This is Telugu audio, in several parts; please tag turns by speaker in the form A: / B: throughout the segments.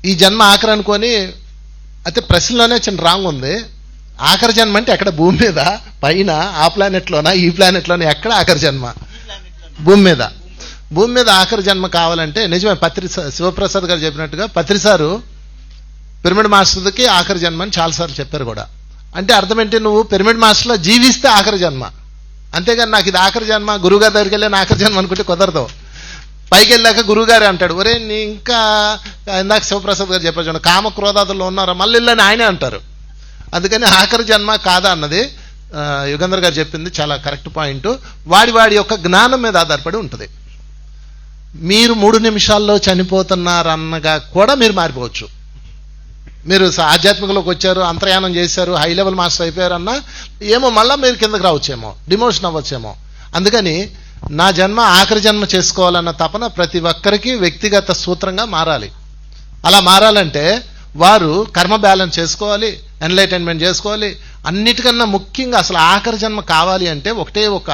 A: ఈ జన్మ ఆఖరి అనుకొని, అయితే ప్రశ్నలోనే చిన్న రాంగ్ ఉంది. ఆఖరి జన్మ అంటే ఎక్కడ? భూమి మీద, పైన, ఆ ప్లానెట్లోనా, ఈ ప్లానెట్లోనా? ఎక్కడ ఆఖరి జన్మ? భూమి మీద. భూమి మీద ఆఖరి జన్మ కావాలంటే నిజమే, శివప్రసాద్ గారు చెప్పినట్టుగా పత్రిసారు పిరమిడ్ మాస్టర్కి ఆఖరి జన్మ అని చాలాసార్లు చెప్పారు కూడా. అంటే అర్థం ఏంటి? నువ్వు పిరమిడ్ మాస్టర్లో జీవిస్తే ఆఖరి జన్మ, అంతేగాని నాకు ఇది ఆఖరి జన్మ, గురువుగారి దగ్గరికి వెళ్ళి ఆఖరి జన్మ అనుకుంటే కుదరదు. పైకి వెళ్ళాక గురువుగారే అంటాడు, ఒరే నీ ఇంకా ఇందాక శివప్రసాద్ గారు చెప్పారు చూడండి, కామ క్రోధాదుల్లో ఉన్నారా, మళ్ళీ వెళ్ళని ఆయనే అంటారు. అందుకని ఆఖరి జన్మ కాదా అన్నది యుగంధర్ గారు చెప్పింది చాలా కరెక్ట్ పాయింట్. వాడి యొక్క జ్ఞానం మీద ఆధారపడి ఉంటుంది. మీరు 3 నిమిషాల్లో చనిపోతున్నారన్నగా కూడా మీరు మారిపోవచ్చు. మీరు ఆధ్యాత్మికలోకి వచ్చారు, అంతర్యానం చేశారు, హై లెవెల్ మాస్టర్ అయిపోయారన్నా ఏమో మళ్ళీ మీరు కిందకి రావచ్చేమో, డిమోషన్ అవ్వచ్చేమో. అందుకని నా జన్మ ఆఖరి జన్మ చేసుకోవాలన్న తపన ప్రతి ఒక్కరికి వ్యక్తిగత సూత్రంగా మారాలి. అలా మారాలంటే వారు కర్మ బ్యాలెన్స్ చేసుకోవాలి, ఎన్లైటైన్మెంట్ చేసుకోవాలి. అన్నిటికన్నా ముఖ్యంగా అసలు ఆఖరి జన్మ కావాలి అంటే ఒకటే ఒక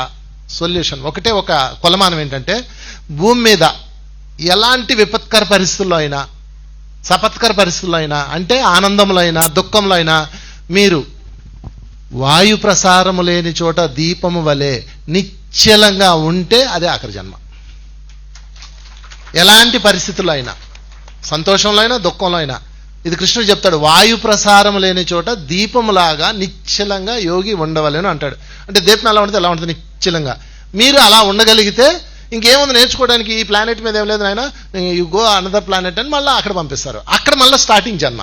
A: సొల్యూషన్, ఒకటే ఒక కొలమానం ఏంటంటే, భూమి మీద ఎలాంటి విపత్కర పరిస్థితుల్లో అయినా, సపత్కర పరిస్థితుల్లో అయినా, అంటే ఆనందంలో అయినా దుఃఖంలో అయినా మీరు వాయు ప్రసారము లేని చోట దీపము వలె నిశ్చలంగా ఉంటే అదే ఆఖరి జన్మ. ఎలాంటి పరిస్థితుల్లో అయినా, సంతోషంలో అయినా దుఃఖంలో అయినా, ఇది కృష్ణుడు చెప్తాడు, వాయు ప్రసారం లేని చోట దీపములాగా నిశ్చలంగా యోగి ఉండవలేను అంటాడు. అంటే దీపం ఎలా ఉంటుంది? ఎలా ఉంటుంది? నిశ్చలంగా. మీరు అలా ఉండగలిగితే ఇంకేముంది నేర్చుకోవడానికి? ఈ ప్లానెట్ మీద ఏం లేదు నాయన, యు గో అనదర్ ప్లానెట్ అని మళ్ళీ అక్కడ పంపిస్తారు. అక్కడ మళ్ళీ స్టార్టింగ్ జన్మ.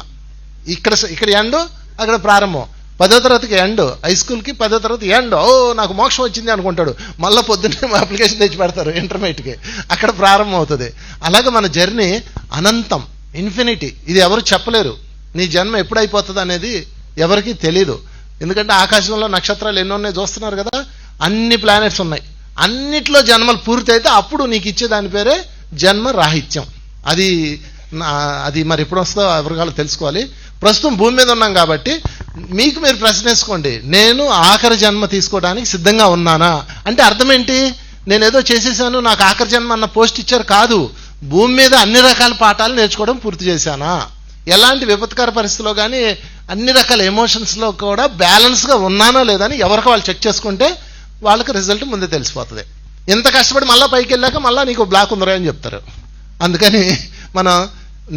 A: ఇక్కడ ఎండ్, అక్కడ ప్రారంభం. 10వ తరగతికి ఎండ్, హై స్కూల్కి 10వ తరగతి ఎండ్. ఓ నాకు మోక్షం వచ్చింది అనుకుంటాడు, మళ్ళీ పొద్దున్నే అప్లికేషన్ తెచ్చి పెడతారు ఇంటర్మీడియట్కి, అక్కడ ప్రారంభం అవుతుంది. అలాగే మన జర్నీ అనంతం, ఇన్ఫినిటీ. ఇది ఎవరు చెప్పలేరు. నీ జన్మ ఎప్పుడు అయిపోతుంది అనేది ఎవరికి తెలీదు. ఎందుకంటే ఆకాశంలో నక్షత్రాలు ఎన్నో ఉన్నాయి చూస్తున్నారు కదా, అన్ని ప్లానెట్స్ ఉన్నాయి. అన్నిట్లో జన్మలు పూర్తి అయితే అప్పుడు నీకు ఇచ్చే దాని పేరే జన్మ రాహిత్యం. అది మరి ఎప్పుడు వస్తుందో ఎవరికాలో తెలుసుకోవాలి. ప్రస్తుతం భూమి మీద ఉన్నాం కాబట్టి మీకు మీరు ప్రశ్న వేసుకోండి, నేను ఆఖరి జన్మ తీసుకోవడానికి సిద్ధంగా ఉన్నానా? అంటే అర్థం ఏంటి? నేను ఏదో చేసేసాను, నాకు ఆఖరి జన్మ అన్న పోస్ట్ ఇచ్చారు కాదు. భూమి మీద అన్ని రకాల పాఠాలు నేర్చుకోవడం పూర్తి చేశానా? ఎలాంటి విపత్కర పరిస్థితుల్లో కానీ అన్ని రకాల ఎమోషన్స్లో కూడా బ్యాలెన్స్గా ఉన్నానా లేదని ఎవరికి వాళ్ళు చెక్ చేసుకుంటే వాళ్ళకి రిజల్ట్ ముందే తెలిసిపోతుంది. ఎంత కష్టపడి మళ్ళీ పైకి వెళ్ళాక మళ్ళీ నీకు బ్లాక్ ఉందరా అని చెప్తారు. అందుకని మనం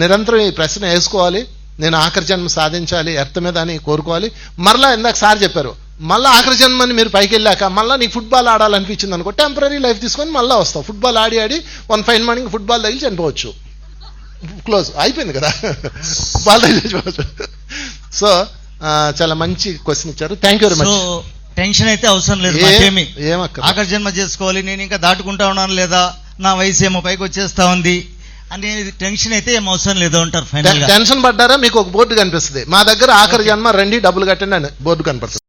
A: నిరంతరం ఈ ప్రశ్న వేసుకోవాలి, నేను ఆఖరి జన్మ సాధించాలి ఎర్త్ మీద అని కోరుకోవాలి. మరలా ఇందాక సార్ చెప్పారు, మళ్ళీ ఆఖరి జన్మని మీరు పైకి వెళ్ళాక మళ్ళీ నీకు ఫుట్బాల్ ఆడాలనిపించింది అనుకో, టెంపరీ లైఫ్ తీసుకొని మళ్ళీ వస్తావు. ఫుట్బాల్ ఆడి వన్ ఫైన్ మార్నింగ్ ఫుట్బాల్ తగిలి చనిపోవచ్చు, క్లోజ్ అయిపోయింది కదా, బాల్ తగిలి చనిపోవచ్చు. సో చాలా మంచి క్వశ్చన్ ఇచ్చారు, thank you very much.
B: Tension అయితే అవసరం లేదు, ఆఖరి జన్మ చేసుకోవాలి, నేను ఇంకా దాటుకుంటా ఉన్నాను లేదా, నా వయసు ఏమో పైకి వచ్చేస్తా ఉంది అనేది టెన్షన్ అయితే ఏం అవసరం లేదు అంటారు. ఫైనల్ గా టెన్షన్
A: పడ్డారా? మీకు ఒక బోర్డు కనిపిస్తుంది, మా దగ్గర ఆఖరి జన్మ రండి డబ్బులు కట్టండి అని బోర్డు కనపడుతుంది.